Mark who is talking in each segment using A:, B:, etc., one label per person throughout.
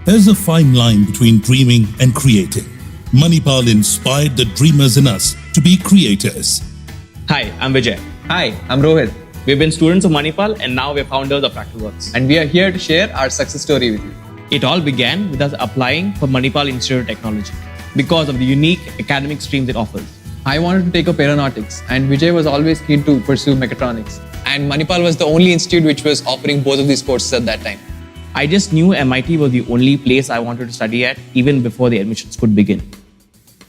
A: There's a fine line between dreaming and creating. Manipal inspired the dreamers in us to be creators.
B: Hi, I'm Vijay.
C: Hi, I'm Rohit,
B: We've been students of Manipal and now we're founders of Fractalworks.
C: and we are here to share our success story with you.
B: It all began with us applying for Manipal Institute of Technology because of the unique academic streams it offers.
C: I wanted to take up aeronautics, and Vijay was always keen to pursue mechatronics. And Manipal was the only institute which was offering both of these courses at that time.
B: I just knew MIT was the only place I wanted to study at even before the admissions could begin.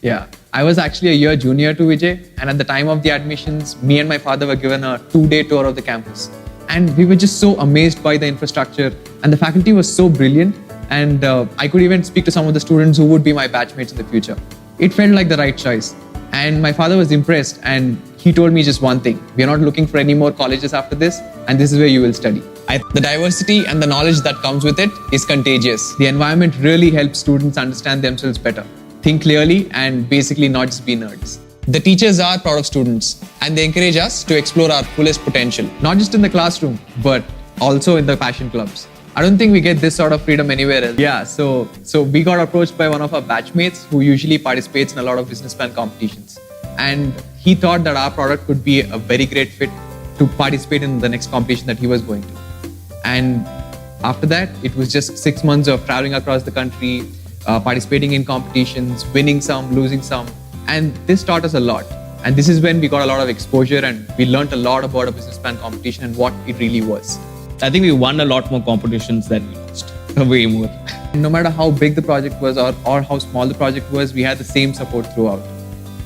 C: Yeah, I was actually a year junior to Vijay, and at the time of the admissions, me and my father were given a 2-day tour of the campus. And we were just so amazed by the infrastructure, and the faculty was so brilliant, and I could even speak to some of the students who would be my batchmates in the future. It felt like the right choice. And my father was impressed, and he told me just one thing: we are not looking for any more colleges after this, and this is where you will study. The diversity and the knowledge that comes with it is contagious. The environment really helps students understand themselves better, think clearly, and basically not just be nerds. The teachers are proud of students, and they encourage us to explore our fullest potential, not just in the classroom, but also in the passion clubs. I don't think we get this sort of freedom anywhere else. Yeah, so we got approached by one of our batchmates who usually participates in a lot of business plan competitions. And he thought that our product could be a very great fit to participate in the next competition that he was going to. And after that, it was just 6 months of traveling across the country, participating in competitions, winning some, losing some. And this taught us a lot. And this is when we got a lot of exposure and we learned a lot about a business plan competition and what it really was.
B: I think we won a lot more competitions than we lost. Way more.
C: No matter how big the project was or how small the project was, we had the same support throughout.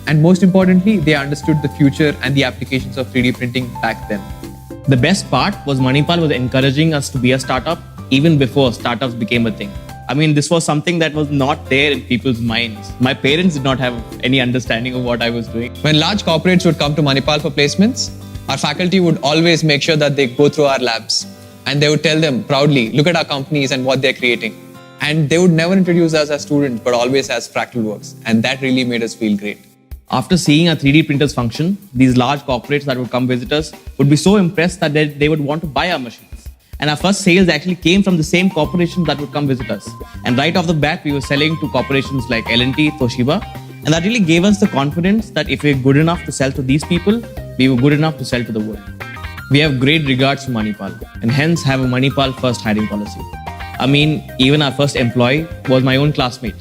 C: And most importantly, they understood the future and the applications of 3D printing back then.
B: The best part was Manipal was encouraging us to be a startup even before startups became a thing. I mean, this was something that was not there in people's minds. My parents did not have any understanding of what I was doing.
C: When large corporates would come to Manipal for placements, our faculty would always make sure that they go through our labs. And they would tell them proudly, look at our companies and what they're creating. And they would never introduce us as students, but always as Fractalworks. And that really made us feel great.
B: After seeing our 3D printers function, these large corporates that would come visit us would be so impressed that they would want to buy our machines. And our first sales actually came from the same corporations that would come visit us. And right off the bat, we were selling to corporations like L&T, Toshiba. And that really gave us the confidence that if we're good enough to sell to these people, we were good enough to sell to the world. We have great regards to Manipal and hence have a Manipal first hiring policy. I mean, even our first employee was my own classmate,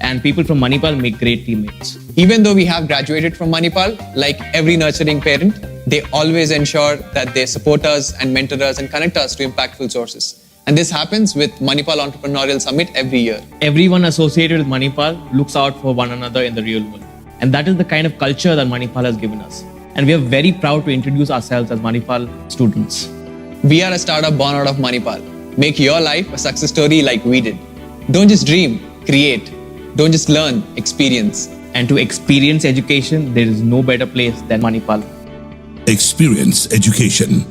B: and people from Manipal make great teammates.
C: Even though we have graduated from Manipal, like every nurturing parent, they always ensure that they support us and mentor us and connect us to impactful sources. And this happens with Manipal Entrepreneurial Summit every year.
B: Everyone associated with Manipal looks out for one another in the real world. And that is the kind of culture that Manipal has given us. And we are very proud to introduce ourselves as Manipal students.
C: We are a startup born out of Manipal. Make your life a success story like we did. Don't just dream, create. Don't just learn, experience.
B: And to experience education, there is no better place than Manipal.
A: Experience education.